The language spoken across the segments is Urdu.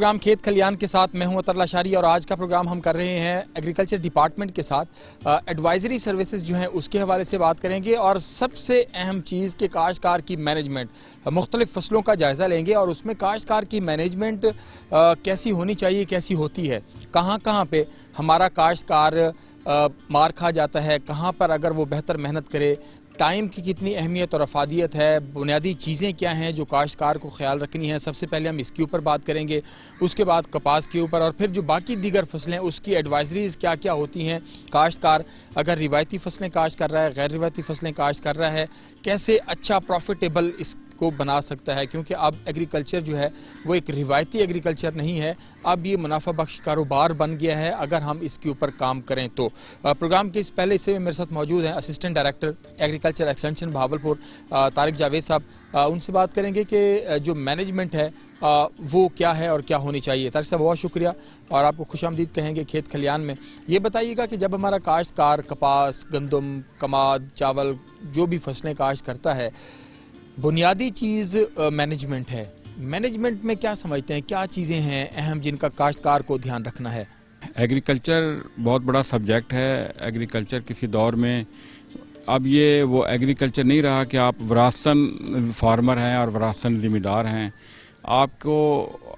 پروگرام کھیت کھلیان کے ساتھ میں ہوں اطہر لاشاری، اور آج کا پروگرام ہم کر رہے ہیں ایگریکلچر ڈپارٹمنٹ کے ساتھ ایڈوائزری سروسز جو ہیں اس کے حوالے سے بات کریں گے، اور سب سے اہم چیز کہ کاشتکار کی مینجمنٹ، مختلف فصلوں کا جائزہ لیں گے اور اس میں کاشتکار کی مینجمنٹ کیسی ہونی چاہیے، کیسی ہوتی ہے، کہاں کہاں پہ ہمارا کاشتکار مار کھا جاتا ہے، کہاں پر اگر وہ بہتر محنت کرے، ٹائم کی کتنی اہمیت اور افادیت ہے، بنیادی چیزیں کیا ہیں جو کاشتکار کو خیال رکھنی ہے۔ سب سے پہلے ہم اس کے اوپر بات کریں گے، اس کے بعد کپاس کے اوپر، اور پھر جو باقی دیگر فصلیں اس کی ایڈوائزریز کیا کیا ہوتی ہیں۔ کاشتکار اگر روایتی فصلیں کاشت کر رہا ہے، غیر روایتی فصلیں کاشت کر رہا ہے، کیسے اچھا پروفیٹیبل اس کو بنا سکتا ہے، کیونکہ اب ایگریکلچر جو ہے وہ ایک روایتی ایگریکلچر نہیں ہے، اب یہ منافع بخش کاروبار بن گیا ہے اگر ہم اس کے اوپر کام کریں تو۔ پروگرام کے اس پہلے حصے میں میرے ساتھ موجود ہیں assistant director agriculture extension Bahawalpur Tariq Javed صاحب، ان سے بات کریں گے کہ جو مینجمنٹ ہے وہ کیا ہے اور کیا ہونی چاہیے۔ طارق صاحب بہت شکریہ اور آپ کو خوش آمدید کہیں گے کھیت کھلیان میں۔ یہ بتائیے گا کہ جب ہمارا کاشتکار کپاس، گندم، کماد، چاول جو بھی فصلیں کاشت کرتا ہے، بنیادی چیز مینجمنٹ ہے، مینجمنٹ میں کیا سمجھتے ہیں، کیا چیزیں ہیں اہم جن کا کاشتکار کو دھیان رکھنا ہے؟ ایگریکلچر بہت بڑا سبجیکٹ ہے۔ ایگریکلچر کسی دور میں اب یہ وہ ایگریکلچر نہیں رہا کہ آپ وراثتاً فارمر ہیں اور وراثتاً ذمہ دار ہیں۔ آپ کو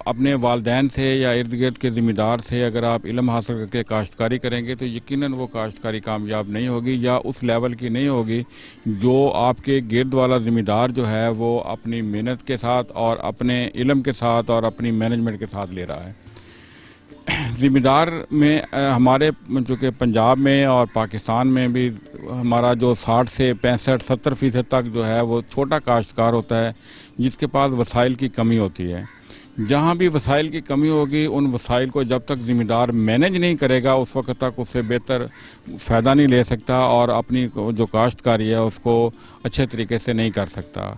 اپنے والدین سے یا ارد گرد کے ذمہ دار سے اگر آپ علم حاصل کر کے کاشتکاری کریں گے تو یقیناً وہ کاشتکاری کامیاب نہیں ہوگی یا اس لیول کی نہیں ہوگی جو آپ کے گرد والا ذمہ دار جو ہے وہ اپنی محنت کے ساتھ اور اپنے علم کے ساتھ اور اپنی مینجمنٹ کے ساتھ لے رہا ہے۔ ذمہ دار میں ہمارے چونکہ پنجاب میں اور پاکستان میں بھی ہمارا جو 60 سے 65-70% تک جو ہے وہ چھوٹا کاشتکار ہوتا ہے جس کے پاس وسائل کی کمی ہوتی ہے۔ جہاں بھی وسائل کی کمی ہوگی ان وسائل کو جب تک ذمہ دار مینج نہیں کرے گا اس وقت تک اس سے بہتر فائدہ نہیں لے سکتا اور اپنی جو کاشتکاری ہے اس کو اچھے طریقے سے نہیں کر سکتا۔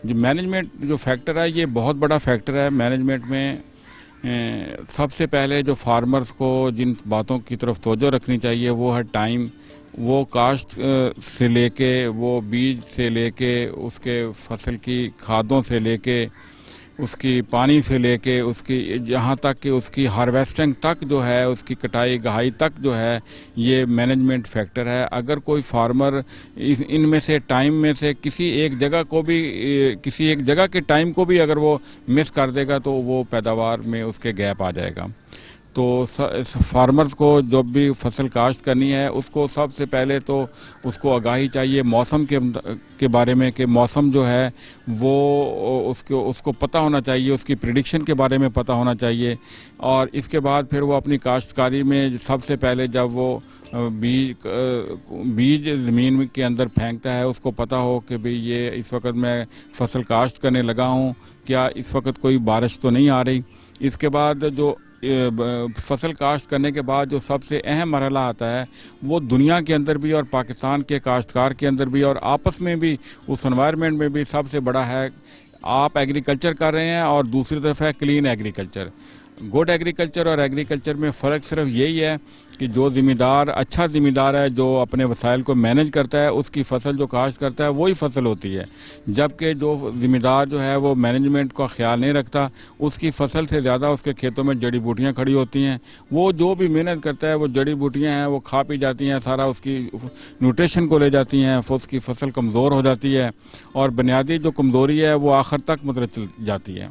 جو مینجمنٹ جو فیکٹر ہے یہ بہت بڑا فیکٹر ہے۔ مینجمنٹ میں سب سے پہلے جو فارمرز کو جن باتوں کی طرف توجہ رکھنی چاہیے وہ ہے ٹائم۔ وہ کاشت سے لے کے، وہ بیج سے لے کے، اس کے فصل کی کھادوں سے لے کے، اس کی پانی سے لے کے، اس کی جہاں تک کہ اس کی ہارویسٹنگ تک جو ہے، اس کی کٹائی گہائی تک جو ہے یہ مینجمنٹ فیکٹر ہے۔ اگر کوئی فارمر ان میں سے ٹائم میں سے کسی ایک جگہ کے ٹائم کو بھی اگر وہ مس کر دے گا تو وہ پیداوار میں اس کے گیپ آ جائے گا۔ تو فارمرز کو جب بھی فصل کاشت کرنی ہے اس کو سب سے پہلے تو اس کو آگاہی چاہیے موسم کے بارے میں کہ موسم جو ہے وہ اس کو پتہ ہونا چاہیے، اس کی پریڈکشن کے بارے میں پتہ ہونا چاہیے، اور اس کے بعد پھر وہ اپنی کاشتکاری میں سب سے پہلے جب وہ بیج زمین کے اندر پھینکتا ہے اس کو پتہ ہو کہ بھئی یہ اس وقت میں فصل کاشت کرنے لگا ہوں، کیا اس وقت کوئی بارش تو نہیں آ رہی۔ اس کے بعد جو فصل کاشت کرنے کے بعد جو سب سے اہم مرحلہ آتا ہے وہ دنیا کے اندر بھی اور پاکستان کے کاشتکار کے اندر بھی اور آپس میں بھی اس انوائرمنٹ میں بھی سب سے بڑا ہے آپ ایگریکلچر کر رہے ہیں اور دوسری طرف ہے کلین ایگریکلچر۔ گڈ ایگریکلچر اور ایگریکلچر میں فرق صرف یہی ہے کہ جو ذمہ دار اچھا ذمہ دار ہے جو اپنے وسائل کو مینج کرتا ہے اس کی فصل جو کاشت کرتا ہے وہی فصل ہوتی ہے، جبکہ جو ذمہ دار جو ہے وہ مینجمنٹ کا خیال نہیں رکھتا اس کی فصل سے زیادہ اس کے کھیتوں میں جڑی بوٹیاں کھڑی ہوتی ہیں۔ وہ جو بھی محنت کرتا ہے وہ جڑی بوٹیاں ہیں وہ کھا پی جاتی ہیں، سارا اس کی نیوٹریشن کو لے جاتی ہیں، اس کی فصل کمزور ہو جاتی ہے اور بنیادی جو کمزوری ہے وہ آخر تک چل جاتی ہے۔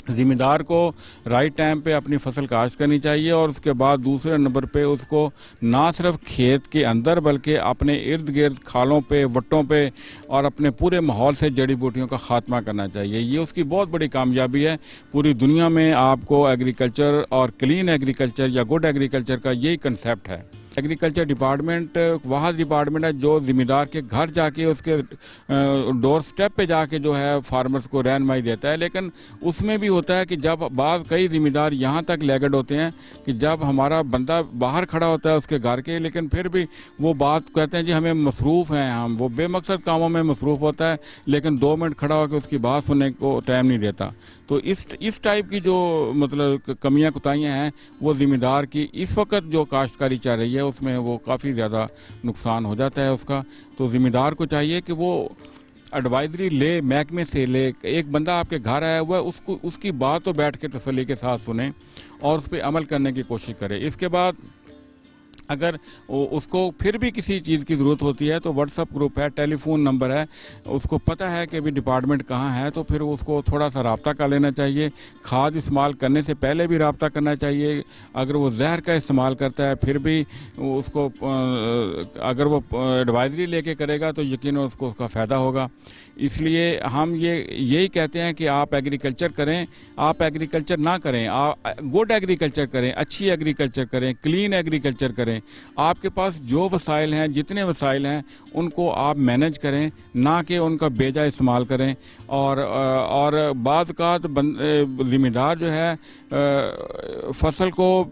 ذمہ دار کو رائٹ ٹائم پہ اپنی فصل کاشت کرنی چاہیے اور اس کے بعد دوسرے نمبر پہ اس کو نہ صرف کھیت کے اندر بلکہ اپنے ارد گرد کھالوں پہ، وٹوں پہ اور اپنے پورے ماحول سے جڑی بوٹیوں کا خاتمہ کرنا چاہیے۔ یہ اس کی بہت بڑی کامیابی ہے۔ پوری دنیا میں آپ کو ایگریکلچر اور کلین ایگریکلچر یا گڈ ایگریکلچر کا یہی کنسیپٹ ہے۔ ایگریکلچر ڈپارٹمنٹ وہ ڈپارٹمنٹ ہے جو ذمہ دار کے گھر جا کے اس کے ڈور سٹیپ پہ جا کے جو ہے فارمرز کو رہنمائی دیتا ہے، لیکن اس میں بھی ہوتا ہے کہ جب کئی ذمہ دار یہاں تک لیگڈ ہوتے ہیں کہ جب ہمارا بندہ باہر کھڑا ہوتا ہے اس کے گھر کے، لیکن پھر بھی وہ بات کہتے ہیں جی ہمیں مصروف ہیں، وہ بے مقصد کاموں میں مصروف ہوتا ہے لیکن 2 منٹ کھڑا ہو کے اس کی بات سننے کو ٹائم نہیں دیتا۔ تو اس ٹائپ کی جو مطلب کمیاں کوتاہیاں ہیں وہ ذمہ دار کی اس وقت جو کاشتکاری چل رہی ہے اس میں وہ کافی زیادہ نقصان ہو جاتا ہے اس کا۔ تو ذمہ دار کو چاہیے کہ وہ ایڈوائزری لے, محکمے سے لے. ایک بندہ آپ کے گھر آیا ہوا ہے, اس کی بات تو بیٹھ کے تسلی کے ساتھ سنیں اور اس پہ عمل کرنے کی کوشش کریں. اس کے بعد اگر اس کو پھر بھی کسی چیز کی ضرورت ہوتی ہے تو واٹس ایپ گروپ ہے, ٹیلی فون نمبر ہے, اس کو پتہ ہے کہ بھی ڈپارٹمنٹ کہاں ہے, تو پھر اس کو تھوڑا سا رابطہ کر لینا چاہیے. کھاد استعمال کرنے سے پہلے بھی رابطہ کرنا چاہیے. اگر وہ زہر کا استعمال کرتا ہے پھر بھی اس کو اگر وہ ایڈوائزری لے کے کرے گا تو یقیناً اس کو اس کا فائدہ ہوگا. اس لیے ہم یہی کہتے ہیں کہ آپ ایگریکلچر کریں. آپ ایگریکلچر نہ کریں, آپ گڈ ایگریکلچر کریں, اچھی ایگریکلچر کریں, کلین ایگریکلچر کریں. آپ کے پاس جو وسائل ہیں, جتنے وسائل ہیں, ان کو آپ مینج کریں, نہ کہ ان کا بیجا استعمال کریں. اور بعض اوقات ذمہ دار جو ہے فصل کو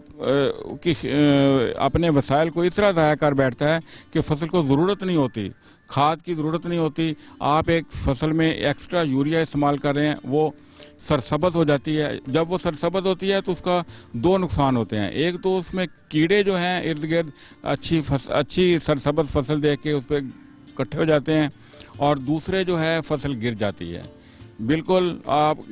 اپنے وسائل کو اس طرح ضائع کر بیٹھتا ہے کہ فصل کو ضرورت نہیں ہوتی, کھاد کی ضرورت نہیں ہوتی. آپ ایک فصل میں ایکسٹرا یوریا استعمال کر رہے ہیں, وہ سرسبز ہو جاتی ہے. جب وہ سرسبز ہوتی ہے تو اس کا دو نقصان ہوتے ہیں. ایک تو اس میں کیڑے جو ہیں ارد گرد اچھی سرسبز فصل دیکھ کے اس پہ اکٹھے ہو جاتے ہیں, اور دوسرے جو ہے فصل گر جاتی ہے. بالکل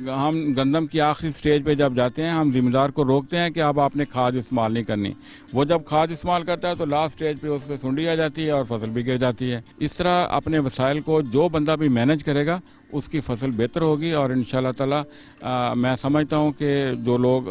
ہم گندم کی آخری سٹیج پہ جب جاتے ہیں ہم ذمہ دار کو روکتے ہیں کہ اب آپ نے کھاد استعمال نہیں کرنی. وہ جب کھاد استعمال کرتا ہے تو لاسٹ سٹیج پہ اس پہ سنڈی آ جاتی ہے اور فصل بھی گر جاتی ہے. اس طرح اپنے وسائل کو جو بندہ بھی مینج کرے گا اس کی فصل بہتر ہوگی. اور انشاءاللہ تعالی میں سمجھتا ہوں کہ جو لوگ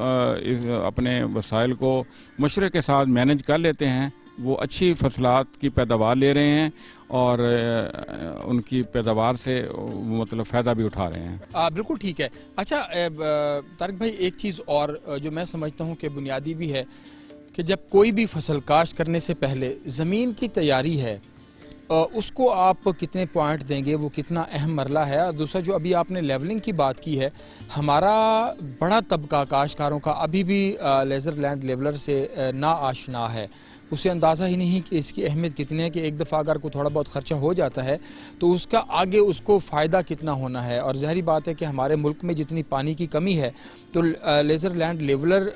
اپنے وسائل کو مشورے کے ساتھ مینج کر لیتے ہیں وہ اچھی فصلات کی پیداوار لے رہے ہیں اور ان کی پیداوار سے مطلب فائدہ بھی اٹھا رہے ہیں. بالکل ٹھیک ہے. اچھا طارق بھائی, ایک چیز اور جو میں سمجھتا ہوں کہ بنیادی بھی ہے کہ جب کوئی بھی فصل کاشت کرنے سے پہلے زمین کی تیاری ہے اس کو آپ کتنے پوائنٹ دیں گے, وہ کتنا اہم مرحلہ ہے. اور دوسرا جو ابھی آپ نے لیولنگ کی بات کی ہے, ہمارا بڑا طبقہ کاشتکاروں کا ابھی بھی لیزر لینڈ لیولر سے نا آشنا ہے. اسے اندازہ ہی نہیں کہ اس کی اہمیت کتنی ہے, کہ ایک دفعہ اگر کوئی تھوڑا بہت خرچہ ہو جاتا ہے تو اس کا آگے اس کو فائدہ کتنا ہونا ہے. اور ظاہری بات ہے کہ ہمارے ملک میں جتنی پانی کی کمی ہے تو لیزر لینڈ لیولر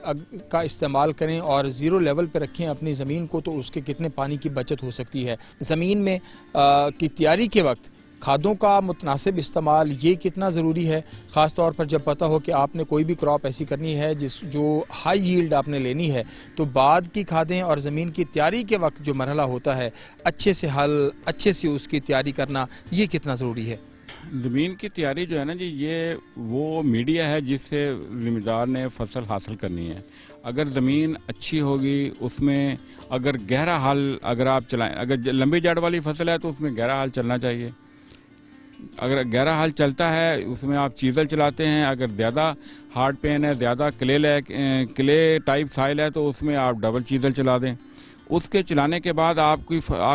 کا استعمال کریں اور زیرو لیول پہ رکھیں اپنی زمین کو, تو اس کے کتنے پانی کی بچت ہو سکتی ہے. زمین میں کی تیاری کے وقت کھادوں کا متناسب استعمال یہ کتنا ضروری ہے, خاص طور پر جب پتہ ہو کہ آپ نے کوئی بھی کراپ ایسی کرنی ہے جو ہائی ییلڈ آپ نے لینی ہے, تو بعد کی کھادیں اور زمین کی تیاری کے وقت جو مرحلہ ہوتا ہے اچھے سے اچھے سے اس کی تیاری کرنا یہ کتنا ضروری ہے. زمین کی تیاری جو ہے نا جی, یہ وہ میڈیا ہے جس سے ذمہ دار نے فصل حاصل کرنی ہے. اگر زمین اچھی ہوگی, اس میں اگر گہرا حل اگر آپ چلائیں, اگر لمبی جڑ والی فصل ہے تو اس میں گہرا حل چلنا چاہیے. اگر گہرا حل چلتا ہے اس میں آپ چیزل چلاتے ہیں. اگر زیادہ ہارڈ پین ہے, زیادہ کلے ٹائپ سائل ہے تو اس میں آپ ڈبل چیزل چلا دیں. اس کے چلانے کے بعد آپ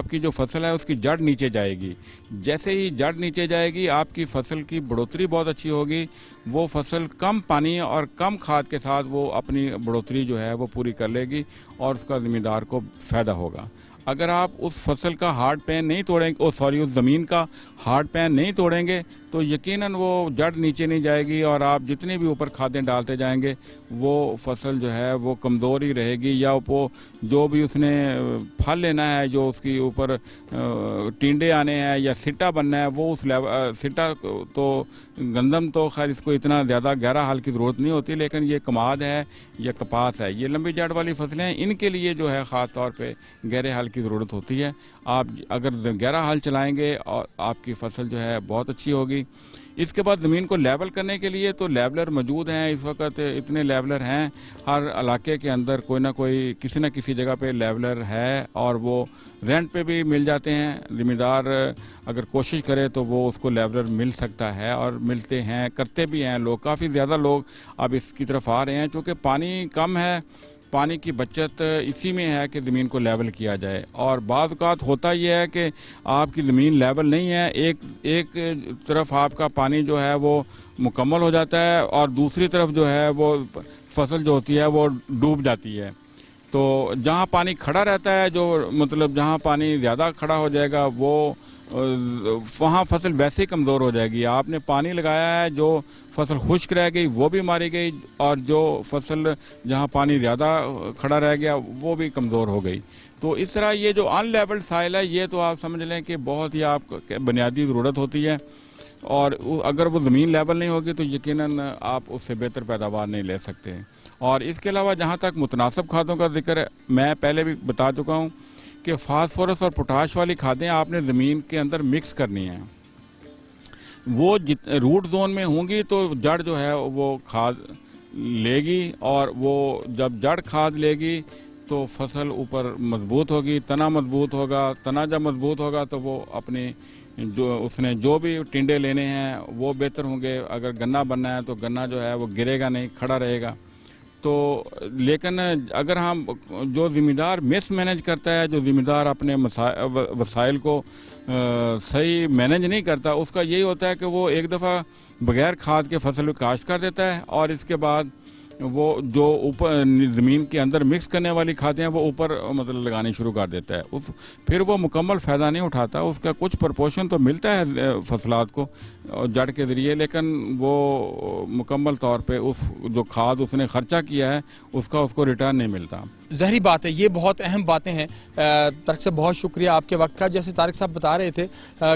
کی جو فصل ہے اس کی جڑ نیچے جائے گی. جیسے ہی جڑ نیچے جائے گی آپ کی فصل کی بڑھوتری بہت اچھی ہوگی. وہ فصل کم پانی اور کم کھاد کے ساتھ وہ اپنی بڑھوتری جو ہے وہ پوری کر لے گی اور اس کا ذمہ دار کو فائدہ ہوگا. اگر آپ اس فصل کا ہارڈ پین نہیں توڑیں گے, اس زمین کا ہارڈ پین نہیں توڑیں گے تو یقیناً وہ جڑ نیچے نہیں جائے گی اور آپ جتنی بھی اوپر کھادیں ڈالتے جائیں گے وہ فصل جو ہے وہ کمزور ہی رہے گی. یا وہ جو بھی اس نے پھل لینا ہے, جو اس کی اوپر ٹینڈے آنے ہیں یا سٹا بننا ہے, وہ اس سٹا تو گندم تو خیر اس کو اتنا زیادہ گہرا حل کی ضرورت نہیں ہوتی, لیکن یہ کماد ہے یا کپاس ہے, یہ لمبی جڑ والی فصلیں ہیں, ان کے لیے جو ہے خاص طور پہ گہرے حل کی ضرورت ہوتی ہے. آپ اگر گہرا حل چلائیں گے اور آپ کی فصل جو ہے بہت اچھی ہوگی. اس کے بعد زمین کو لیول کرنے کے لیے تو لیولر موجود ہیں. اس وقت اتنے لیولر ہیں ہر علاقے کے اندر, کوئی نہ کوئی کسی نہ کسی جگہ پہ لیولر ہے اور وہ رینٹ پہ بھی مل جاتے ہیں. ذمہ دار اگر کوشش کرے تو وہ اس کو لیولر مل سکتا ہے اور ملتے ہیں, کرتے بھی ہیں لوگ. کافی زیادہ لوگ اب اس کی طرف آ رہے ہیں چونکہ پانی کم ہے. پانی کی بچت اسی میں ہے کہ زمین کو لیول کیا جائے. اور بعض اوقات ہوتا یہ ہے کہ آپ کی زمین لیول نہیں ہے, ایک طرف آپ کا پانی جو ہے وہ مکمل ہو جاتا ہے اور دوسری طرف جو ہے وہ فصل جو ہوتی ہے وہ ڈوب جاتی ہے. تو جہاں پانی کھڑا رہتا ہے, جو مطلب جہاں پانی زیادہ کھڑا ہو جائے گا وہ وہاں فصل ویسے ہی کمزور ہو جائے گی. آپ نے پانی لگایا ہے, جو فصل خشک رہ گئی وہ بھی ماری گئی, اور جو فصل جہاں پانی زیادہ کھڑا رہ گیا وہ بھی کمزور ہو گئی. تو اس طرح یہ جو ان لیولڈ سائل ہے یہ تو آپ سمجھ لیں کہ بہت ہی آپ بنیادی ضرورت ہوتی ہے. اور اگر وہ زمین لیول نہیں ہوگی تو یقیناً آپ اس سے بہتر پیداوار نہیں لے سکتے. اور اس کے علاوہ جہاں تک متناسب کھادوں کا ذکر ہے، میں پہلے بھی بتا چکا ہوں کہ فاسفورس اور پوٹاش والی کھادیں آپ نے زمین کے اندر مکس کرنی ہیں. وہ روٹ زون میں ہوں گی تو جڑ جو ہے وہ کھاد لے گی، اور وہ جب جڑ کھاد لے گی تو فصل اوپر مضبوط ہوگی، تنا مضبوط ہوگا. تنا جب مضبوط ہوگا تو وہ اپنی اس نے جو بھی ٹنڈے لینے ہیں وہ بہتر ہوں گے. اگر گنا بننا ہے تو گنا جو ہے وہ گرے گا نہیں، کھڑا رہے گا. تو لیکن اگر ہم جو ذمہ دار مس مینج کرتا ہے، جو ذمہ دار اپنے وسائل کو صحیح مینج نہیں کرتا، اس کا یہی ہوتا ہے کہ وہ ایک دفعہ بغیر کھاد کے فصل کاشت کر دیتا ہے، اور اس کے بعد وہ جو اوپر زمین کے اندر مکس کرنے والی کھادیں ہیں وہ اوپر مطلب لگانی شروع کر دیتا ہے. پھر وہ مکمل فائدہ نہیں اٹھاتا. اس کا کچھ پرپورشن تو ملتا ہے فصلات کو جڑ کے ذریعے، لیکن وہ مکمل طور پہ اس جو کھاد اس نے خرچہ کیا ہے اس کو ریٹرن نہیں ملتا. ظاہری بات ہے، یہ بہت اہم باتیں ہیں. طارق صاحب بہت شکریہ آپ کے وقت کا. جیسے طارق صاحب بتا رہے تھے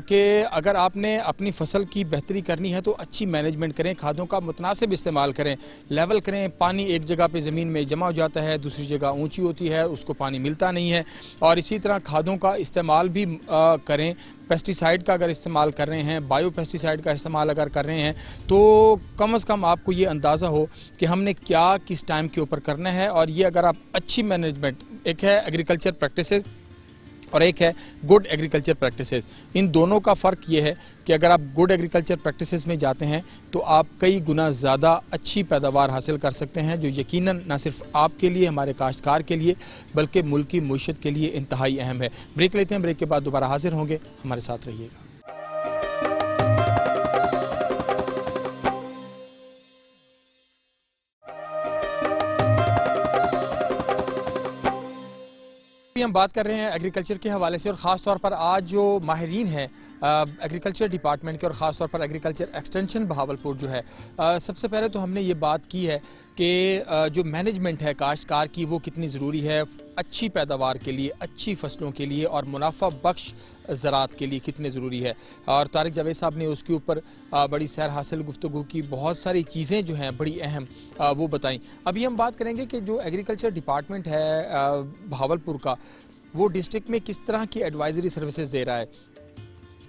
کہ اگر آپ نے اپنی فصل کی بہتری کرنی ہے تو اچھی مینجمنٹ کریں، کھادوں کا متناسب استعمال کریں، لیول کریں. پانی ایک جگہ پہ زمین میں جمع ہو جاتا ہے، دوسری جگہ اونچی ہوتی ہے، اس کو پانی ملتا نہیں ہے. اور اسی طرح کھادوں کا استعمال بھی کریں. پیسٹی سائیڈ کا اگر استعمال کر رہے ہیں، بایو پیسٹی سائیڈ کا استعمال اگر کر رہے ہیں تو کم از کم آپ کو یہ اندازہ ہو کہ ہم نے کیا کس ٹائم کے اوپر کرنا ہے. اور یہ اگر آپ اچھی مینجمنٹ، ایک ہے ایگریکلچر پریکٹسز اور ایک ہے گڈ ایگریکلچر پریکٹسز، ان دونوں کا فرق یہ ہے کہ اگر آپ گڈ ایگریکلچر پریکٹسز میں جاتے ہیں تو آپ کئی گنا زیادہ اچھی پیداوار حاصل کر سکتے ہیں، جو یقیناً نہ صرف آپ کے لیے، ہمارے کاشتکار کے لیے، بلکہ ملک کی معیشت کے لیے انتہائی اہم ہے. بریک لیتے ہیں، بریک کے بعد دوبارہ حاضر ہوں گے. ہمارے ساتھ رہیے گا. ہم بات کر رہے ہیں ایگریکلچر کے حوالے سے، اور خاص طور پر آج جو ماہرین ہیں ایگریکلچر ڈپارٹمنٹ کے، اور خاص طور پر ایگریکلچر ایکسٹینشن بہاولپور جو ہے، سب سے پہلے تو ہم نے یہ بات کی ہے کہ جو مینجمنٹ ہے کاشتکار کی وہ کتنی ضروری ہے اچھی پیداوار کے لیے، اچھی فصلوں کے لیے، اور منافع بخش زراعت کے لیے کتنے ضروری ہے. اور طارق جاوید صاحب نے اس کے اوپر بڑی سیر حاصل گفتگو کی، بہت ساری چیزیں جو ہیں بڑی اہم وہ بتائیں. ابھی ہم بات کریں گے کہ جو ایگریکلچر ڈپارٹمنٹ ہے بہاولپور کا، وہ ڈسٹرکٹ میں کس طرح کی ایڈوائزری سروسز دے رہا ہے.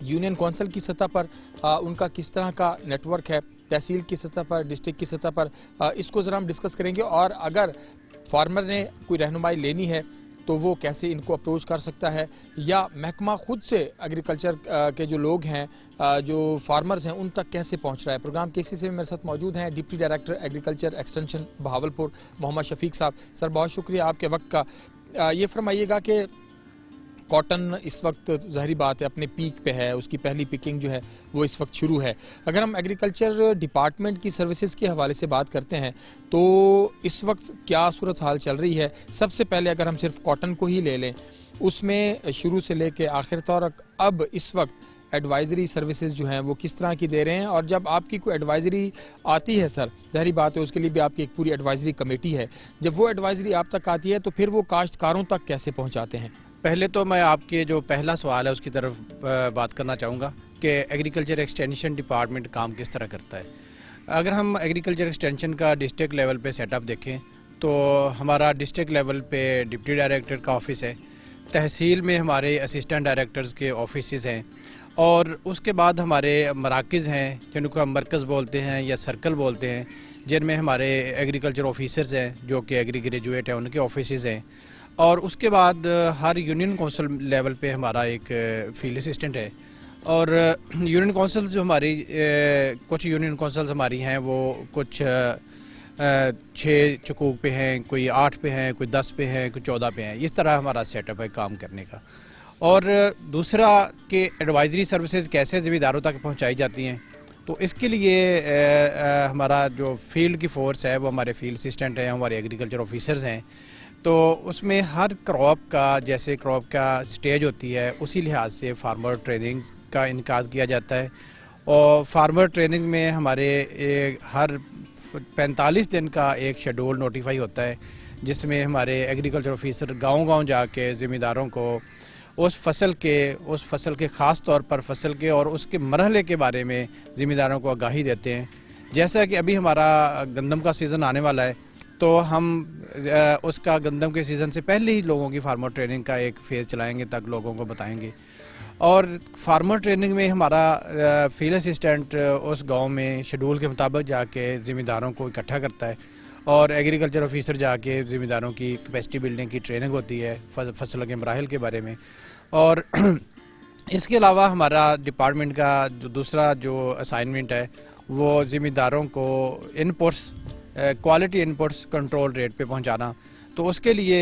یونین کونسل کی سطح پر ان کا کس طرح کا نیٹ ورک ہے، تحصیل کی سطح پر، ڈسٹرکٹ کی سطح پر، اس کو ذرا ہم ڈسکس کریں گے. اور اگر فارمر نے کوئی رہنمائی لینی ہے تو وہ کیسے ان کو اپروچ کر سکتا ہے، یا محکمہ خود سے ایگریکلچر کے جو لوگ ہیں، جو فارمرز ہیں، ان تک کیسے پہنچ رہا ہے. پروگرام کے سے میرے ساتھ موجود ہیں deputy director agriculture extension Bahawalpur Muhammad Shafiq صاحب. سر بہت شکریہ آپ کے وقت کا. یہ فرمائیے گا کہ کاٹن اس وقت ظاہری بات ہے اپنے پیک پہ ہے، اس کی پہلی پکنگ جو ہے وہ اس وقت شروع ہے. اگر ہم ایگریکلچر ڈپارٹمنٹ کی سروسز کے حوالے سے بات کرتے ہیں تو اس وقت کیا صورتحال چل رہی ہے؟ سب سے پہلے اگر ہم صرف کاٹن کو ہی لے لیں، اس میں شروع سے لے کے آخر تک اب اس وقت ایڈوائزری سروسز جو ہیں وہ کس طرح کی دے رہے ہیں؟ اور جب آپ کی کوئی ایڈوائزری آتی ہے سر، ظاہری بات ہے اس کے لیے بھی آپ کی ایک پوری ایڈوائزری کمیٹی ہے، جب وہ ایڈوائزری آپ تک آتی ہے تو پھر وہ کاشتکاروں تک کیسے پہنچاتے ہیں؟ پہلے تو میں آپ کے جو پہلا سوال ہے اس کی طرف بات کرنا چاہوں گا کہ ایگریکلچر ایکسٹینشن ڈپارٹمنٹ کام کس طرح کرتا ہے. اگر ہم ایگریکلچر ایکسٹینشن کا ڈسٹرکٹ لیول پہ سیٹ اپ دیکھیں تو ہمارا ڈسٹرکٹ لیول پہ ڈپٹی ڈائریکٹر کا آفس ہے، تحصیل میں ہمارے اسسٹنٹ ڈائریکٹرز کے آفیسز ہیں، اور اس کے بعد ہمارے مراکز ہیں جن کو ہم مرکز بولتے ہیں یا سرکل بولتے ہیں، جن میں ہمارے ایگریکلچر آفیسرز ہیں جو کہ ایگری گریجویٹ ہیں، ان کے آفیسز ہیں. اور اس کے بعد ہر یونین کونسل لیول پہ ہمارا ایک فیلڈ اسسٹنٹ ہے. اور یونین کونسلز جو ہماری کچھ یونین کونسلز ہماری ہیں وہ کچھ 6 چکوک پہ ہیں، کوئی 8 پہ ہیں، کوئی 10 پہ ہیں، کوئی 14 پہ ہیں. اس طرح ہمارا سیٹ اپ ہے کام کرنے کا. اور دوسرا کہ ایڈوائزری سروسز کیسے ذمہ داروں تک پہنچائی جاتی ہیں، تو اس کے لیے ہمارا جو فیلڈ کی فورس ہے وہ ہمارے فیلڈ اسسٹنٹ ہیں، ہمارے ایگریکلچر آفیسرز ہیں. تو اس میں ہر کراپ کا جیسے کراپ کا سٹیج ہوتی ہے اسی لحاظ سے فارمر ٹریننگ کا انعقاد کیا جاتا ہے. اور فارمر ٹریننگ میں ہمارے ہر 45 دن کا ایک شیڈول نوٹیفائی ہوتا ہے، جس میں ہمارے ایگریکلچر آفیسر گاؤں گاؤں جا کے ذمہ داروں کو اس فصل کے خاص طور پر فصل کے اور اس کے مرحلے کے بارے میں ذمہ داروں کو آگاہی دیتے ہیں. جیسا کہ ابھی ہمارا گندم کا سیزن آنے والا ہے تو ہم اس کا گندم کے سیزن سے پہلے ہی لوگوں کی فارمر ٹریننگ کا ایک فیز چلائیں گے تاکہ لوگوں کو بتائیں گے. اور فارمر ٹریننگ میں ہمارا فیلڈ اسسٹنٹ اس گاؤں میں شیڈول کے مطابق جا کے ذمہ داروں کو اکٹھا کرتا ہے اور ایگریکلچر آفیسر جا کے ذمہ داروں کی کیپیسٹی بلڈنگ کی ٹریننگ ہوتی ہے فصل کے مراحل کے بارے میں. اور اس کے علاوہ ہمارا ڈپارٹمنٹ کا جو دوسرا جو اسائنمنٹ ہے وہ ذمہ داروں کو inputs quality inputs control rate پہ پہنچانا. تو اس کے لیے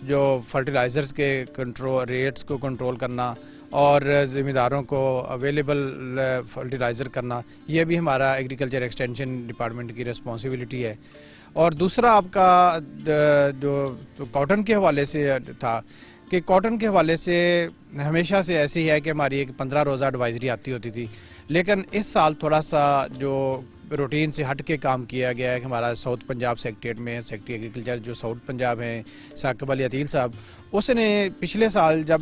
جو فرٹیلائزرز کے کنٹرول ریٹس کو کنٹرول کرنا اور ذمہ داروں کو اویلیبل فرٹیلائزر کرنا یہ بھی ہمارا ایگریکلچر ایکسٹینشن ڈپارٹمنٹ کی رسپانسبلٹی ہے. اور دوسرا آپ کا جو کاٹن کے حوالے سے تھا کہ کاٹن کے حوالے سے ہمیشہ سے ایسی ہے کہ ہماری ایک 15 روزہ ایڈوائزری آتی ہوتی تھی, لیکن اس سال تھوڑا سا جو روٹین سے ہٹ کے کام کیا گیا ہے کہ ہمارا ساؤتھ پنجاب سیکٹریٹ میں سیکٹری ایگریکلچر جو ساؤتھ پنجاب ہیں ثاقب علی عتیل صاحب, اس نے پچھلے سال جب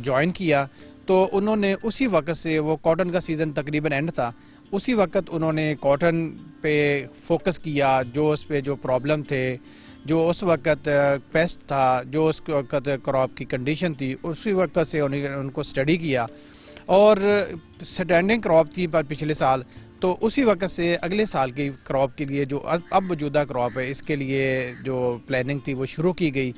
جوائن کیا تو انہوں نے اسی وقت سے وہ کاٹن کا سیزن تقریباً اینڈ تھا, اسی وقت انہوں نے کاٹن پہ فوکس کیا. جو اس پہ جو پرابلم تھے, جو اس وقت پیسٹ تھا, جو اس وقت کراپ کی کنڈیشن تھی, اسی وقت سے ان کو اسٹڈی کیا اور سٹینڈنگ کراپ تھی پر پچھلے سال, تو اسی وقت سے اگلے سال کی کراپ کے لیے جو اب موجودہ کراپ ہے اس کے لیے جو پلاننگ تھی وہ شروع کی گئی.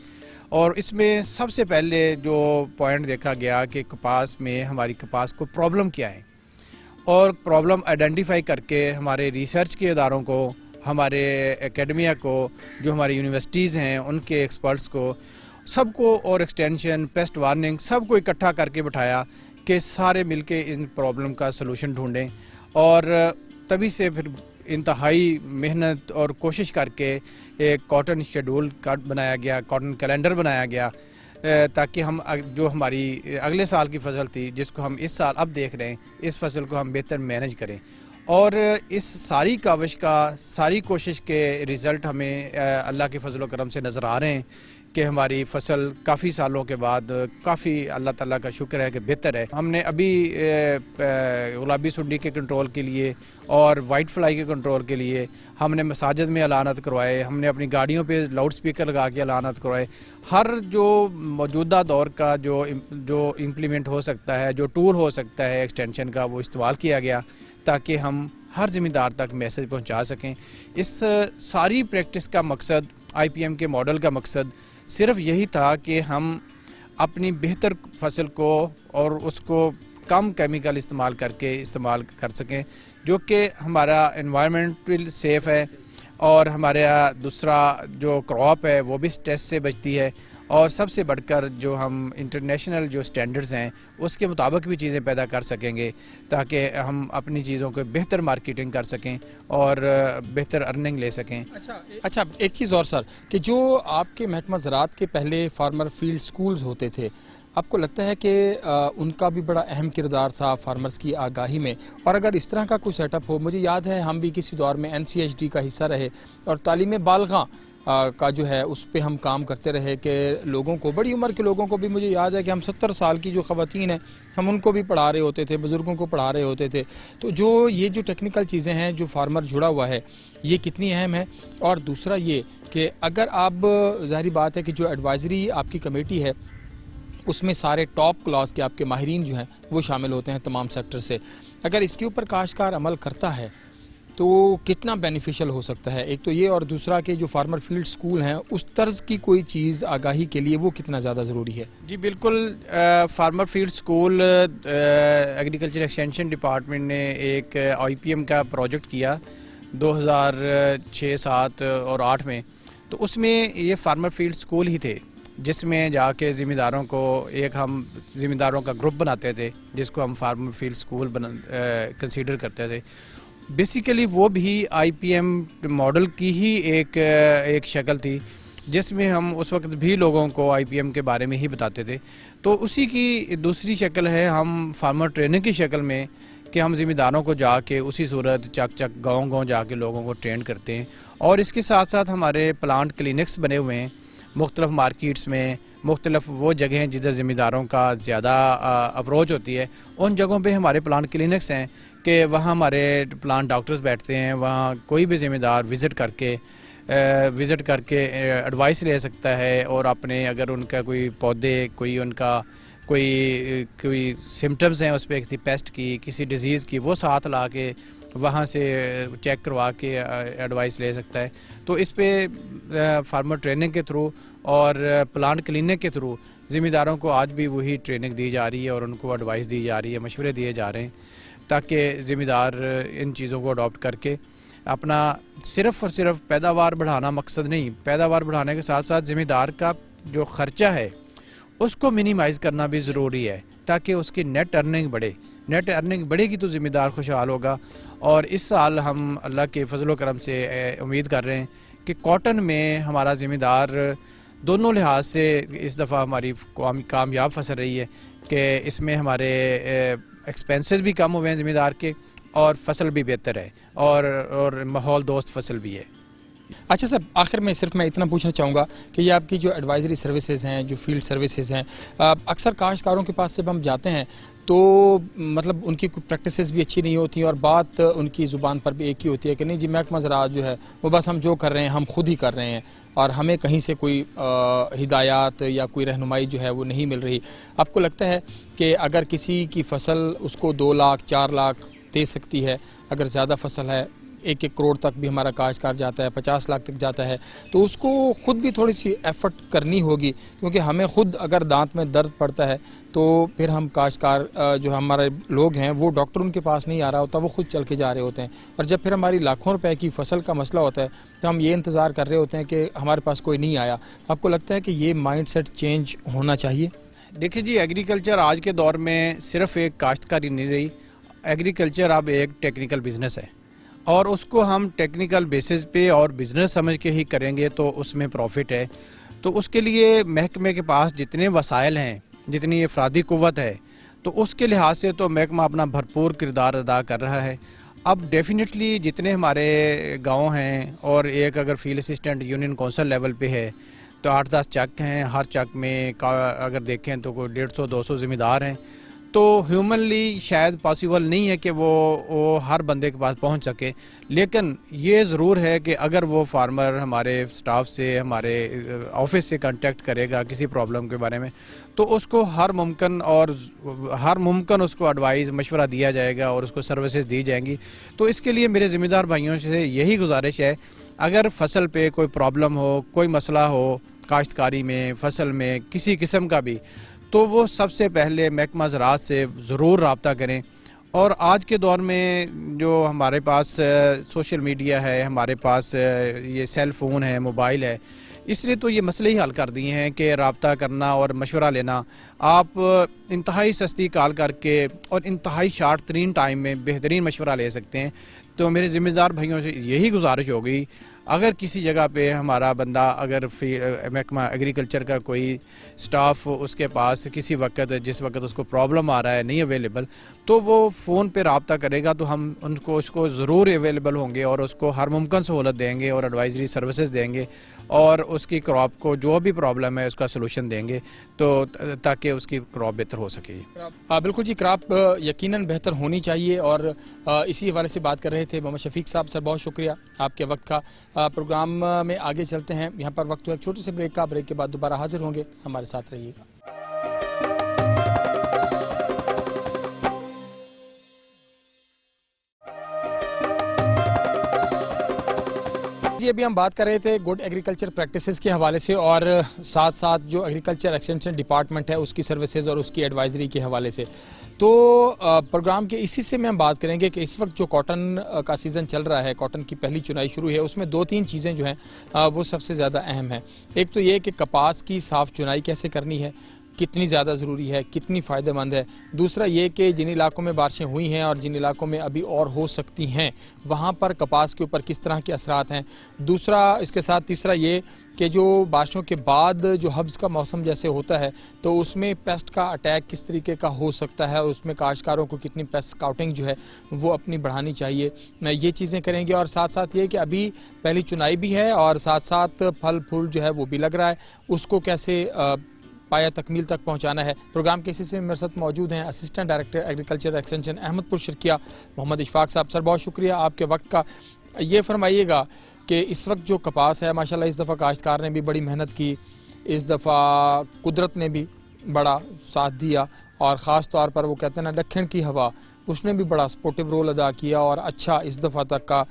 اور اس میں سب سے پہلے جو پوائنٹ دیکھا گیا کہ کپاس میں ہماری کپاس کو پرابلم کیا ہے, اور پرابلم آئیڈینٹیفائی کر کے ہمارے ریسرچ کے اداروں کو, ہمارے اکیڈمیا کو, جو ہماری یونیورسٹیز ہیں ان کے ایکسپرٹس کو, سب کو, اور ایکسٹینشن پیسٹ وارننگ سب کو اکٹھا کر کے بٹھایا کہ سارے مل کے ان پرابلم کا سلوشن ڈھونڈیں. اور تبھی سے پھر انتہائی محنت اور کوشش کر کے ایک کاٹن شیڈول بنایا گیا, کاٹن کیلنڈر بنایا گیا, تاکہ ہم جو ہماری اگلے سال کی فصل تھی جس کو ہم اس سال اب دیکھ رہے ہیں, اس فصل کو ہم بہتر مینج کریں. اور اس ساری کاوش کا, ساری کوشش کے رزلٹ ہمیں اللہ کے فضل و کرم سے نظر آ رہے ہیں کہ ہماری فصل کافی سالوں کے بعد کافی اللہ تعالیٰ کا شکر ہے کہ بہتر ہے. ہم نے ابھی گلابی سنڈی کے کنٹرول کے لیے اور وائٹ فلائی کے کنٹرول کے لیے ہم نے مساجد میں اعلانات کروائے, ہم نے اپنی گاڑیوں پہ لاؤڈ سپیکر لگا کے اعلانات کروائے. ہر جو موجودہ دور کا جو امپلیمنٹ ہو سکتا ہے, جو ٹول ہو سکتا ہے ایکسٹینشن کا, وہ استعمال کیا گیا تاکہ ہم ہر ذمہ دار تک میسج پہنچا سکیں. اس ساری پریکٹس کا مقصد, آئی پی ایم کے ماڈل کا مقصد صرف یہی تھا کہ ہم اپنی بہتر فصل کو اور اس کو کم کیمیکل استعمال کر سکیں, جو کہ ہمارا انوائرمنٹل سیف ہے, اور ہمارا دوسرا جو کراپ ہے وہ بھی سٹریس سے بچتی ہے, اور سب سے بڑھ کر جو ہم انٹرنیشنل جو سٹینڈرڈز ہیں اس کے مطابق بھی چیزیں پیدا کر سکیں گے تاکہ ہم اپنی چیزوں کو بہتر مارکیٹنگ کر سکیں اور بہتر ارننگ لے سکیں. اچھا ایک چیز اور سر, کہ جو آپ کے محکمہ زراعت کے پہلے فارمر فیلڈ سکولز ہوتے تھے, آپ کو لگتا ہے کہ ان کا بھی بڑا اہم کردار تھا فارمرز کی آگاہی میں؟ اور اگر اس طرح کا کوئی سیٹ اپ ہو, مجھے یاد ہے ہم بھی کسی دور میں NCHD کا حصہ رہے اور تعلیم بالغاں کا جو ہے اس پہ ہم کام کرتے رہے کہ لوگوں کو, بڑی عمر کے لوگوں کو بھی, مجھے یاد ہے کہ ہم 70 سال کی جو خواتین ہیں ہم ان کو بھی پڑھا رہے ہوتے تھے, بزرگوں کو پڑھا رہے ہوتے تھے. تو جو یہ جو ٹیکنیکل چیزیں ہیں جو فارمر جڑا ہوا ہے یہ کتنی اہم ہے؟ اور دوسرا یہ کہ اگر آپ, ظاہری بات ہے کہ جو ایڈوائزری آپ کی کمیٹی ہے اس میں سارے ٹاپ کلاس کے آپ کے ماہرین جو ہیں وہ شامل ہوتے ہیں تمام سیکٹر سے, اگر اس کے اوپر کاشتکار عمل کرتا ہے تو کتنا بینیفیشل ہو سکتا ہے؟ ایک تو یہ, اور دوسرا کہ جو فارمر فیلڈ سکول ہیں اس طرز کی کوئی چیز آگاہی کے لیے وہ کتنا زیادہ ضروری ہے؟ جی بالکل, farmer field school agriculture extension department نے ایک IPM کا پروجیکٹ کیا 2006, 7 اور 8 میں. تو اس میں یہ فارمر فیلڈ سکول ہی تھے جس میں جا کے ذمہ داروں کو ہم ذمہ داروں کا گروپ بناتے تھے جس کو ہم فارمر فیلڈ سکول کنسیڈر کرتے تھے. بیسیکلی وہ بھی IPM ماڈل کی ہی ایک شکل تھی جس میں ہم اس وقت بھی لوگوں کو IPM کے بارے میں ہی بتاتے تھے. تو اسی کی دوسری شکل ہے ہم فارمر ٹریننگ کی شکل میں کہ ہم ذمہ داروں کو جا کے اسی صورت چک گاؤں جا کے لوگوں کو ٹرین کرتے ہیں. اور اس کے ساتھ ساتھ ہمارے پلانٹ کلینکس بنے ہوئے ہیں مختلف مارکیٹس میں, مختلف وہ جگہیں جدھر ذمہ داروں کا زیادہ اپروچ ہوتی ہے، ان جگہوں پہ ہمارے پلانٹ کلینکس ہیں کہ وہاں ہمارے پلانٹ ڈاکٹرز بیٹھتے ہیں، وہاں کوئی بھی ذمہ دار وزٹ کر کے ایڈوائس لے سکتا ہے، اور اپنے اگر ان کا کوئی پودے، کوئی ان کا کوئی سمٹمز ہیں اس پہ کسی پیسٹ کی، کسی ڈیزیز کی، وہ ساتھ لا کے وہاں سے چیک کروا کے ایڈوائس لے سکتا ہے۔ تو اس پہ فارمر ٹریننگ کے تھرو اور پلانٹ کلینک کے تھرو ذمہ داروں کو آج بھی وہی ٹریننگ دی جا رہی ہے اور ان کو ایڈوائس دی جا رہی ہے، مشورے دیے جا رہے ہیں، تاکہ ذمہ دار ان چیزوں کو اڈاپٹ کر کے اپنا صرف اور صرف پیداوار بڑھانا مقصد نہیں، پیداوار بڑھانے کے ساتھ ساتھ ذمہ دار کا جو خرچہ ہے اس کو منیمائز کرنا بھی ضروری ہے، تاکہ اس کی نیٹ ارننگ بڑھے گی تو ذمہ دار خوشحال ہوگا۔ اور اس سال ہم اللہ کے فضل و کرم سے امید کر رہے ہیں کہ کاٹن میں ہمارا ذمہ دار دونوں لحاظ سے اس دفعہ ہماری کامیاب فصل رہی ہے کہ اس میں ہمارے ایکسپینسز بھی کم ہوئے ہیں ذمہ دار کے، اور فصل بھی بہتر ہے، اور ماحول دوست فصل بھی ہے۔ اچھا سر، آخر میں صرف میں اتنا پوچھنا چاہوں گا کہ یہ آپ کی جو ایڈوائزری سروسز ہیں، جو فیلڈ سروسز ہیں، اکثر کاشتکاروں کے پاس جب ہم جاتے ہیں تو مطلب ان کی پریکٹسز بھی اچھی نہیں ہوتی ہیں، اور بات ان کی زبان پر بھی ایک ہی ہوتی ہے کہ نہیں جی محکمہ زراعت جو ہے وہ بس ہم جو کر رہے ہیں ہم خود ہی کر رہے ہیں، اور ہمیں کہیں سے کوئی ہدایات یا کوئی رہنمائی جو ہے وہ نہیں مل رہی۔ آپ کو لگتا ہے کہ اگر کسی کی فصل اس کو 2 لاکھ 4 لاکھ دے سکتی ہے، اگر زیادہ فصل ہے 1 کروڑ تک بھی ہمارا کاشتکار جاتا ہے، 50 لاکھ تک جاتا ہے، تو اس کو خود بھی تھوڑی سی ایفرٹ کرنی ہوگی، کیونکہ ہمیں خود اگر دانت میں درد پڑتا ہے تو پھر ہم کاشتکار جو ہمارے لوگ ہیں وہ ڈاکٹر ان کے پاس نہیں آ رہا ہوتا، وہ خود چل کے جا رہے ہوتے ہیں، اور جب پھر ہماری لاکھوں روپے کی فصل کا مسئلہ ہوتا ہے تو ہم یہ انتظار کر رہے ہوتے ہیں کہ ہمارے پاس کوئی نہیں آیا۔ آپ کو لگتا ہے کہ یہ مائنڈ سیٹ چینج ہونا چاہیے؟ دیکھیں جی، ایگریکلچر آج کے دور میں صرف ایک کاشتکاری نہیں رہی، ایگریکلچر اب ایک ٹیکنیکل بزنس ہے، اور اس کو ہم ٹیکنیکل بیسس پہ اور بزنس سمجھ کے ہی کریں گے تو اس میں پروفٹ ہے۔ تو اس کے لیے محکمے کے پاس جتنے وسائل ہیں، جتنی افرادی قوت ہے، تو اس کے لحاظ سے تو محکمہ اپنا بھرپور کردار ادا کر رہا ہے۔ اب ڈیفینیٹلی جتنے ہمارے گاؤں ہیں، اور ایک اگر field assistant union council level پہ ہے تو 8-10 چک ہیں، ہر چک میں اگر دیکھیں تو کوئی 150-200 ذمہ دار ہیں، تو ہیومنلی شاید پاسیبل نہیں ہے کہ وہ ہر بندے کے پاس پہنچ سکے، لیکن یہ ضرور ہے کہ اگر وہ فارمر ہمارے سٹاف سے، ہمارے آفس سے کنٹیکٹ کرے گا کسی پرابلم کے بارے میں، تو اس کو ہر ممکن اس کو ایڈوائز مشورہ دیا جائے گا اور اس کو سروسز دی جائیں گی۔ تو اس کے لیے میرے ذمہ دار بھائیوں سے یہی گزارش ہے، اگر فصل پہ کوئی پرابلم ہو، کوئی مسئلہ ہو کاشتکاری میں، فصل میں کسی قسم کا بھی، تو وہ سب سے پہلے محکمہ زراعت سے ضرور رابطہ کریں۔ اور آج کے دور میں جو ہمارے پاس سوشل میڈیا ہے، ہمارے پاس یہ سیل فون ہے، موبائل ہے، اس لیے تو یہ مسئلے ہی حل کر دیے ہیں کہ رابطہ کرنا اور مشورہ لینا، آپ انتہائی سستی کال کر کے اور انتہائی شارٹ ترین ٹائم میں بہترین مشورہ لے سکتے ہیں۔ تو میرے ذمہ دار بھائیوں سے یہی گزارش ہوگی، اگر کسی جگہ پہ ہمارا بندہ، اگر محکمہ ایگریکلچر کا کوئی سٹاف اس کے پاس کسی وقت، جس وقت اس کو پرابلم آ رہا ہے، نہیں اویلیبل، تو وہ فون پہ رابطہ کرے گا تو ہم اس کو ضرور اویلیبل ہوں گے اور اس کو ہر ممکن سہولت دیں گے اور ایڈوائزری سروسز دیں گے، اور اس کی کراپ کو جو بھی پرابلم ہے اس کا سلوشن دیں گے، تو تاکہ اس کی کراپ بہتر ہو سکے۔ بالکل جی، کراپ یقیناً بہتر ہونی چاہیے، اور اسی حوالے سے بات کر رہے تھے محمد شفیق صاحب۔ سر بہت شکریہ آپ کے وقت کا۔ پروگرام میں آگے چلتے ہیں، یہاں پر وقت ایک چھوٹے سے بریک کا، بریک کے بعد دوبارہ حاضر ہوں گے، ہمارے ساتھ رہیے گا۔ جی، ابھی ہم بات کر رہے تھے گڈ ایگریکلچر پریکٹسز کے حوالے سے، اور ساتھ ساتھ جو ایگریکلچر ایکسٹینشن ڈپارٹمنٹ ہے اس کی سروسز اور اس کی ایڈوائزری کے حوالے سے، تو پروگرام کے اسی سے میں ہم بات کریں گے کہ اس وقت جو کاٹن کا سیزن چل رہا ہے، کاٹن کی پہلی چنائی شروع ہے، اس میں 2-3 چیزیں جو ہیں وہ سب سے زیادہ اہم ہیں۔ ایک تو یہ کہ کپاس کی صاف چنائی کیسے کرنی ہے، کتنی زیادہ ضروری ہے، کتنی فائدہ مند ہے۔ دوسرا یہ کہ جن علاقوں میں بارشیں ہوئی ہیں اور جن علاقوں میں ابھی اور ہو سکتی ہیں، وہاں پر کپاس کے اوپر کس طرح کے اثرات ہیں۔ دوسرا اس کے ساتھ تیسرا یہ کہ جو بارشوں کے بعد جو حبس کا موسم جیسے ہوتا ہے تو اس میں پیسٹ کا اٹیک کس طریقے کا ہو سکتا ہے، اور اس میں کاشتکاروں کو کتنی پیسٹ اسکاؤٹنگ جو ہے وہ اپنی بڑھانی چاہیے، یہ چیزیں کریں گے۔ اور ساتھ ساتھ یہ کہ ابھی پہلی چنائی بھی ہے اور ساتھ ساتھ پھل پھول جو ہے وہ بھی لگ رہا ہے، اس کو کیسے پایا تکمیل تک پہنچانا ہے۔ پروگرام کے سلسلے میں میرے ساتھ موجود ہیں assistant director agriculture extension Ahmadpur Sharqia محمد اشفاق صاحب۔ سر بہت شکریہ آپ کے وقت کا۔ یہ فرمائیے گا کہ اس وقت جو کپاس ہے ماشاءاللہ اس دفعہ کاشتکار نے بھی بڑی محنت کی، اس دفعہ قدرت نے بھی بڑا ساتھ دیا، اور خاص طور پر وہ کہتے ہیں نا دکھن کی ہوا، اس نے بھی بڑا سپورٹیو رول ادا کیا، اور اچھا اس دفعہ تک کا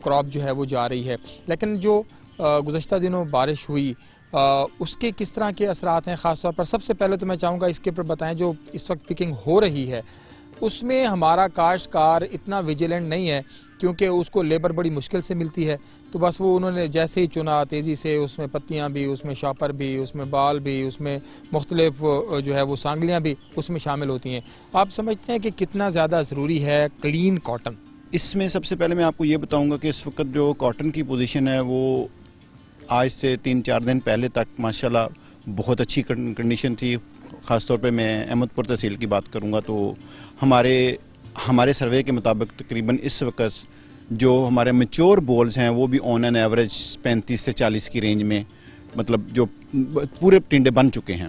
کراپ جو ہے وہ جا رہی ہے۔ لیکن جو گزشتہ دنوں بارش ہوئی اس کے کس طرح کے اثرات ہیں؟ خاص طور پر سب سے پہلے تو میں چاہوں گا اس کے اوپر بتائیں، جو اس وقت پکنگ ہو رہی ہے اس میں ہمارا کاشتکار اتنا ویجیلنٹ نہیں ہے، کیونکہ اس کو لیبر بڑی مشکل سے ملتی ہے، تو بس وہ انہوں نے جیسے ہی چنا تیزی سے، اس میں پتیاں بھی، اس میں شاپر بھی، اس میں بال بھی، اس میں مختلف جو ہے وہ سانگلیاں بھی اس میں شامل ہوتی ہیں۔ آپ سمجھتے ہیں کہ کتنا زیادہ ضروری ہے کلین کاٹن؟ اس میں سب سے پہلے میں آپ کو یہ بتاؤں گا کہ اس وقت جو کاٹن کی پوزیشن ہے وہ آج سے 3-4 دن پہلے تک ماشاءاللہ بہت اچھی کنڈیشن تھی۔ خاص طور پہ میں احمد پور تحصیل کی بات کروں گا تو ہمارے سروے کے مطابق تقریباً اس وقت جو ہمارے میچور بولز ہیں وہ بھی آن این ایوریج 35 سے 40 کی رینج میں، مطلب جو پورے ٹنڈے بن چکے ہیں،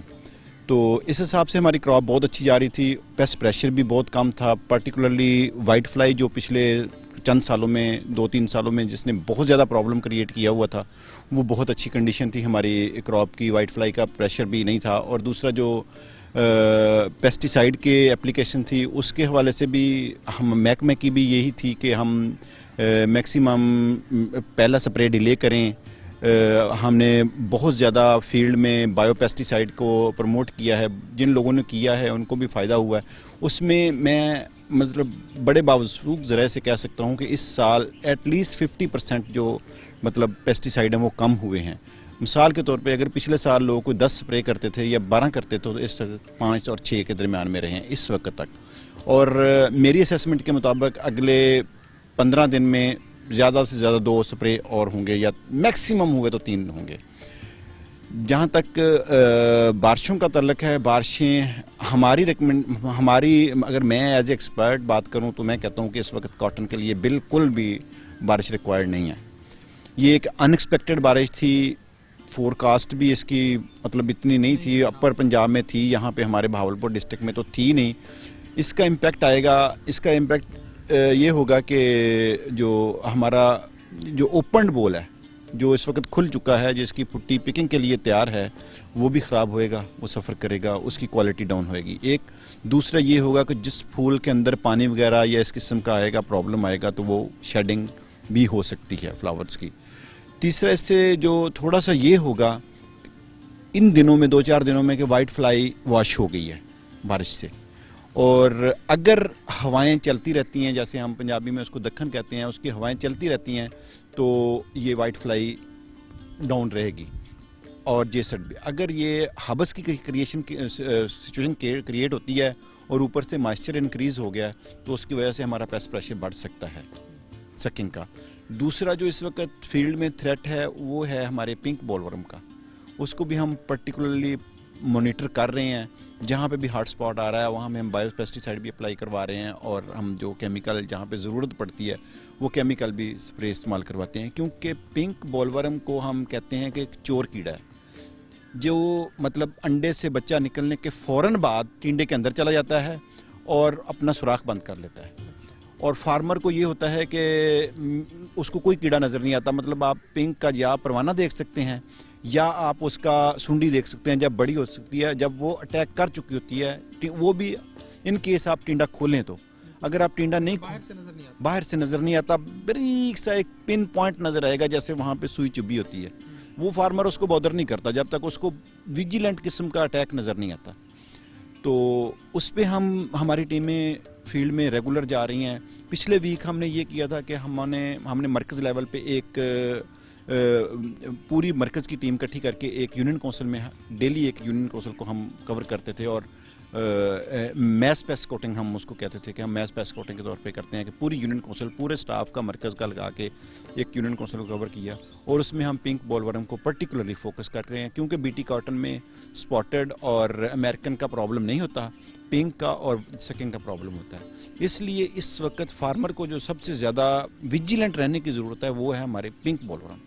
تو اس حساب سے ہماری کراپ بہت اچھی جا رہی تھی۔ پیسٹ پریشر بھی بہت کم تھا، پرٹیکولرلی وائٹ فلائی جو پچھلے چند سالوں میں 2-3 سالوں میں جس نے بہت زیادہ پرابلم کریٹ کیا ہوا تھا، وہ بہت اچھی کنڈیشن تھی ہماری کراپ کی، وائٹ فلائی کا پریشر بھی نہیں تھا۔ اور دوسرا جو پیسٹی سائیڈ کے اپلیکیشن تھی اس کے حوالے سے بھی ہم محکمے کی بھی یہی تھی کہ ہم میکسیمم پہلا سپرے ڈیلے کریں۔ ہم نے بہت زیادہ فیلڈ میں بایو پیسٹی سائیڈ کو پروموٹ کیا ہے، جن لوگوں نے کیا ہے ان کو بھی فائدہ ہوا ہے۔ اس میں میں مطلب بڑے باوسوق ذرائع سے کہہ سکتا ہوں کہ اس سال ایٹ لیسٹ 50% جو مطلب پیسٹی سائیڈ ہیں وہ کم ہوئے ہیں۔ مثال کے طور پہ اگر پچھلے سال لوگوں کو 10 سپرے کرتے تھے یا 12 کرتے تھے تو اس وقت 5 اور 6 کے درمیان میں رہے ہیں اس وقت تک۔ اور میری اسیسمنٹ کے مطابق اگلے 15 دن میں زیادہ سے زیادہ 2 سپرے اور ہوں گے، یا میکسیمم ہوئے تو 3 ہوں گے۔ جہاں تک بارشوں کا تعلق ہے، بارشیں ہماری اگر میں ایز اے ایکسپرٹ بات کروں تو میں کہتا ہوں کہ اس وقت کاٹن کے لیے بالکل بھی بارش ریکوائرڈ نہیں ہے۔ یہ ایک ان ایکسپیکٹڈ بارش تھی، فور کاسٹ بھی اس کی مطلب اتنی نہیں تھی، اپر پنجاب میں تھی، یہاں پہ ہمارے بہاولپور ڈسٹرکٹ میں تو تھی نہیں۔ اس کا امپیکٹ آئے گا، اس کا امپیکٹ یہ ہوگا کہ جو ہمارا جو اوپنڈ بول ہے جو اس وقت کھل چکا ہے، جس کی پٹی پکنگ کے لیے تیار ہے، وہ بھی خراب ہوئے گا، وہ سفر کرے گا، اس کی کوالٹی ڈاؤن ہوئے گی۔ ایک دوسرا یہ ہوگا کہ جس پھول کے اندر پانی وغیرہ یا اس قسم کا آئے گا پرابلم آئے گا تو وہ شیڈنگ بھی ہو سکتی ہے فلاورز کی۔ تیسرا اس سے جو تھوڑا سا یہ ہوگا ان دنوں میں 2-4 دنوں میں کہ وائٹ فلائی واش ہو گئی ہے بارش سے، اور اگر ہوائیں چلتی رہتی ہیں، جیسے ہم پنجابی میں اس کو دکھن کہتے ہیں، اس کی ہوائیں چلتی رہتی ہیں تو یہ وائٹ فلائی ڈاؤن رہے گی۔ اور جیسٹ بھی اگر یہ ہبس کی سچویشن کریٹ ہوتی ہے اور اوپر سے مائسچر انکریز ہو گیا تو اس کی وجہ سے ہمارا پیسٹ پریشر بڑھ سکتا ہے سکنگ کا۔ دوسرا جو اس وقت فیلڈ میں تھریٹ ہے وہ ہے ہمارے پنک بول ورم کا، اس کو بھی ہم پرٹیکولرلی مانیٹر کر رہے ہیں۔ جہاں پہ بھی ہاٹ سپاٹ آ رہا ہے وہاں میں ہم بایو پیسٹی سائیڈ بھی اپلائی کروا رہے ہیں، اور ہم جو کیمیکل جہاں پہ ضرورت پڑتی ہے وہ کیمیکل بھی اسپرے استعمال کرواتے ہیں، کیونکہ پنک بول ورم کو ہم کہتے ہیں کہ ایک چور کیڑا ہے جو مطلب انڈے سے بچہ نکلنے کے فوراً بعد ٹینڈے کے اندر چلا جاتا ہے اور اپنا سوراخ بند کر لیتا ہے، اور فارمر کو یہ ہوتا ہے کہ اس کو کوئی کیڑا نظر نہیں آتا۔ مطلب آپ پنک کا یا پروانہ دیکھ سکتے ہیں یا آپ اس کا سنڈی دیکھ سکتے ہیں جب بڑی ہو سکتی ہے، جب وہ اٹیک کر چکی ہوتی ہے، وہ بھی ان کیس آپ ٹینڈا کھولیں تو اگر آپ ٹینڈا نہیں باہر سے نظر نہیں آتا، بریک سا ایک پن پوائنٹ نظر آئے گا جیسے وہاں پہ سوئی چبھی ہوتی ہے، وہ فارمر اس کو بادر نہیں کرتا جب تک اس کو ویجیلنٹ قسم کا اٹیک نظر نہیں آتا۔ تو اس پہ ہماری ٹیمیں فیلڈ میں ریگولر جا رہی ہیں۔ پچھلے ویک ہم نے یہ کیا تھا کہ ہم نے مرکز لیول پہ ایک پوری مرکز کی ٹیم اکٹھی کر کے ایک یونین کونسل میں ڈیلی ایک یونین کونسل کو ہم کور کرتے تھے، اور میس پیس کوٹنگ ہم اس کو کہتے تھے کہ ہم میس پیس کوٹنگ کے طور پہ کرتے ہیں کہ پوری یونین کونسل پورے سٹاف کا مرکز کا لگا کے ایک یونین کونسل کو کور کیا، اور اس میں ہم پنک بول ورم کو پرٹیکولرلی فوکس کر رہے ہیں، کیونکہ بیٹی کاٹن میں سپاٹڈ اور امریکن کا پرابلم نہیں ہوتا، پنک کا اور سکنگ کا پرابلم ہوتا ہے۔ اس لیے اس وقت فارمر کو جو سب سے زیادہ ویجیلنٹ رہنے کی ضرورت ہے وہ ہے ہمارے پنک بول ورم۔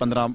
15